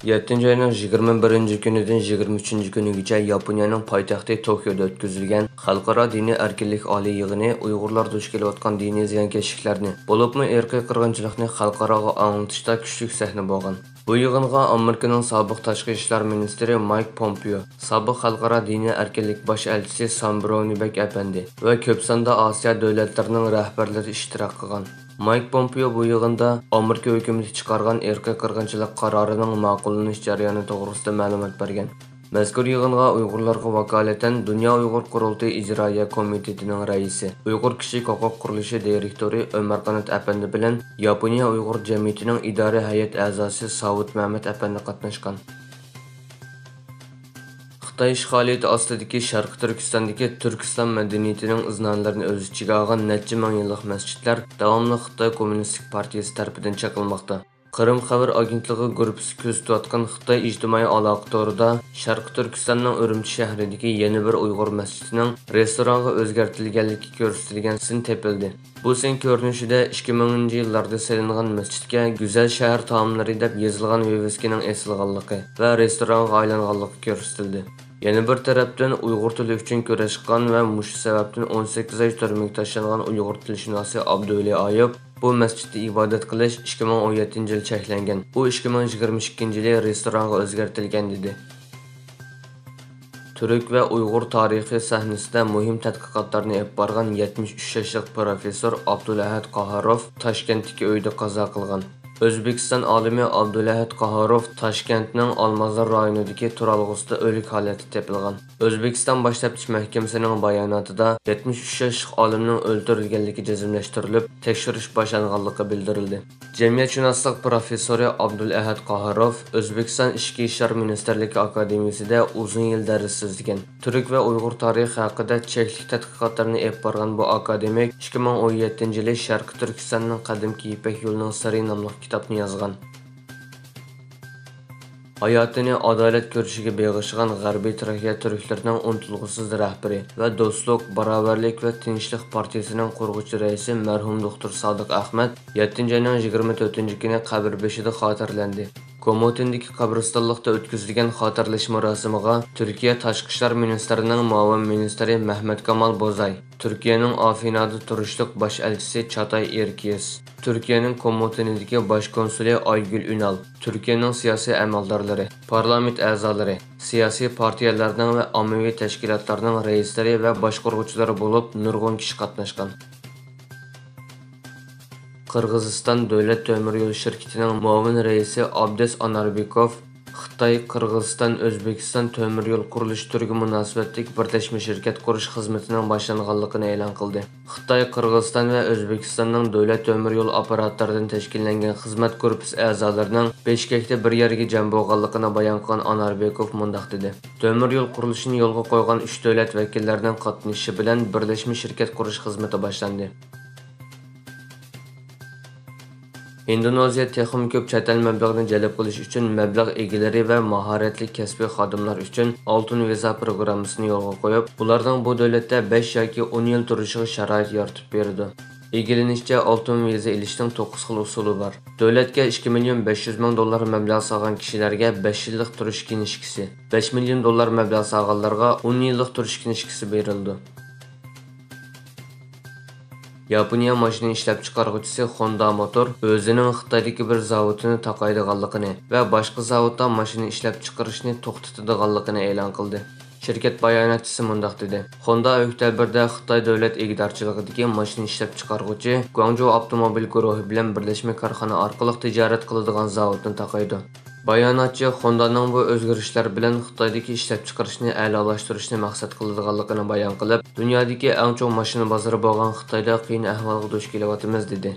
7 ayının 21 günüdən 23 günügəcə Yaponiyanın paytaxtı Tokyoda ötküzülgən Xalqara Dini Erkinlik Ali Yığını Uyğurlar duş kelayotgan dini ziyankeşliklərini, bolubmu irqi qırğınçılıqni xalqaraga anlatışda küçlük səhni bolğan. Bu yığınğa Amerikanın sabiq Tashqi ishlar ministri Mike Pompeo, sabiq Xalqara Dini Erkinlik baş elçisi Sam Brownback əpəndi və köp sanda Asiya dövlətlərinin rəhbərləri iştirak qılğan. Mike Pompeo bu yığında Amerika hökuməti çıxarğan irqi qırğınçılıq qararının ma'qullanish jarayoni to'g'risida ma'lumot bergan. Mazkur yığınğa Uyg'urlarga vakolatan Dünya Uyg'ur Qurultayı İcraiya Komitetining raisi, Uyg'ur Kishilik huquq qurilishi direktori Ömer Qanat әпәнди bilan Yaponiya Uyg'ur jamiyatining idora hay'at a'zosi Savut Mehmet әпәнди qatnashgan. Xitoy ishg'oliyati ostidagi Sharqi Turkistondagi Turkiston madaniyatining iznonlarini o'z ichiga olgan necha ming yillik masjidlar davomli Xitoy Kommunistik partiyasi tarafidan chaqilmoqda. Qrim xabar agentligi guruhi ko'rsatayotgan Xitoy ijtimoiy aloqa to'rida Sharqi Turkistonning Urumchi shahridagi yana bir Uyg'ur masjidining restoranga o'zgartirilganligi ko'rsatilgan sin tepildi. Bu sin ko'rinishida 2000-yillarda salingan masjidga Go'zal shahar taomlari deb yozilgan vivskining esilganligi va restoranga aylanganligi ko'rsatildi. Yana bir tarafdan Uyg'ur tili uchun kurashgan va mushu sababdan 18 oy turmaga tashlangan Uyg'ur tilshunosi Abduli Ayub bu masjidda ibodat qilish 2017-yil cheklangan. Bu 2022-yil restoranga o'zgartirilgan dedi. Türk ve Uyghur tarihi sahnesinde muhim tədqiqatlarını ep barğan 73 yaşlıq professor Abdulahad Qaharov Toshkentdagi uyda qazo qilgan. O'zbekiston olimi Abdulahad Qaharov Toshkentning Olmazor rayonidagi turalg'usida o'lik holatda topilgan. O'zbekiston bosh taftish mahkamasining bayonotida 73 yoshli olimning o'ldirilganligi jazmlashtirilib, tekshirish boshlanganligi bildirildi. Jamiyatshunaslik professori Abdulahad Qaharov O'zbekiston Ichki ishlar ministerligi akademiyasida uzun yil dars so'zlagan. Turk va Uyg'ur tarixi haqida cheklik tadqiqotlarni ep borgan bu akademik 2017-yili Sharqi Turkistonning qadimki Ipak yo'lining siri nomli kitobni yozgan. Hayotini adolat ko'rishiga beg'ishgan G'arbiy Trakiya turklarining unutilg'usiz rahbari va Do'stlik, Barobarlik va Tinchlik partiyasining qurg'uvchi raisi marhum doktor Sodiq Ahmad 7-ayning 24-kuni qabr beshida xotirlandi. Komotindagi qabristonlikda o'tkazilgan xotirlash marosimiga Turkiya Tashqi ishlar ministrining muavin ministri Mehmet Kamal Bozay, Turkiyaning Afinada turishlik bosh elchisi Çatay Erkiyes, Turkiyaning Komotindagi bosh konsuli Aygül Ünal, Turkiyaning siyosiy amaldorlari, parlament a'zolari, siyosiy partiyalarning va ommaviy tashkilotlarning raislari va boshqaruvchilari bo'lib nurg'un kishi qatnashgan. Qirg'iziston davlat temir yo'l shirkatining muavin raisi Abdes Anarbekov Xitoy, Qirg'iziston, O'zbekiston temir yo'l qurilish turiga munosabatlik birlashma shirkat qurish xizmatining boshlanganligini e'lon qildi. Xitoy, Qirg'iziston va O'zbekistonning davlat temir yo'l apparatlaridan tashkillangan xizmat korpusi a'zolarining Bishkekda bir yerga jam bo'lganligini bayon qilgan Anarbekov mundaq dedi. Temir yo'l qurilishini yo'lga qo'ygan 3 davlat vakillarining qatnashishi bilan birlashma shirkat qurish xizmati boshlandi. Indoneziya texnik ko'p chet el mablag'ini jalb qilish uchun mablag' egalari va mahoratli kasbiy xodimlar uchun oltin viza programmasini yo'lga qo'yib, ularning bu davlatda 5 yoki 10 yil turishiga sharoit yaratib berdi. Egilinishcha oltin viza ilishning 9 xil usuli bor. Davlatga 2.500.000 dollar mablag' solgan kishilarga 5 yillik turish kinishkisi, 5 million dollar mablag' solganlarga 10 yillik turish kinishkisi berildi. Yaponiya mashina ishlab chiqaruvchisi Honda Motor o'zining Xitoydagi bir zavodini taqaydiganligini va boshqa zavoddan mashina ishlab chiqarishni to'xtatadiganligini e'lon qildi. Shirkat bayonotchisi mundaq dedi: Honda oktabrda Xitoy davlat egdarchiligidagi mashina ishlab chiqaruvchi Guangzhou avtomobil guruhi bilan birlashma korxona orqali tijorat qiladigan zavodni taqaydi. Bayonotchi Honda'ning bu o'zgarishlar bilan Xitoydagi ishlab chiqarishni a'lolashtirishni maqsad qiladiganligini bayon qilib, dunyodagi eng chong mashina bozori bo'lgan Xitoyda qiyin ahvolga duch kelyapmiz dedi.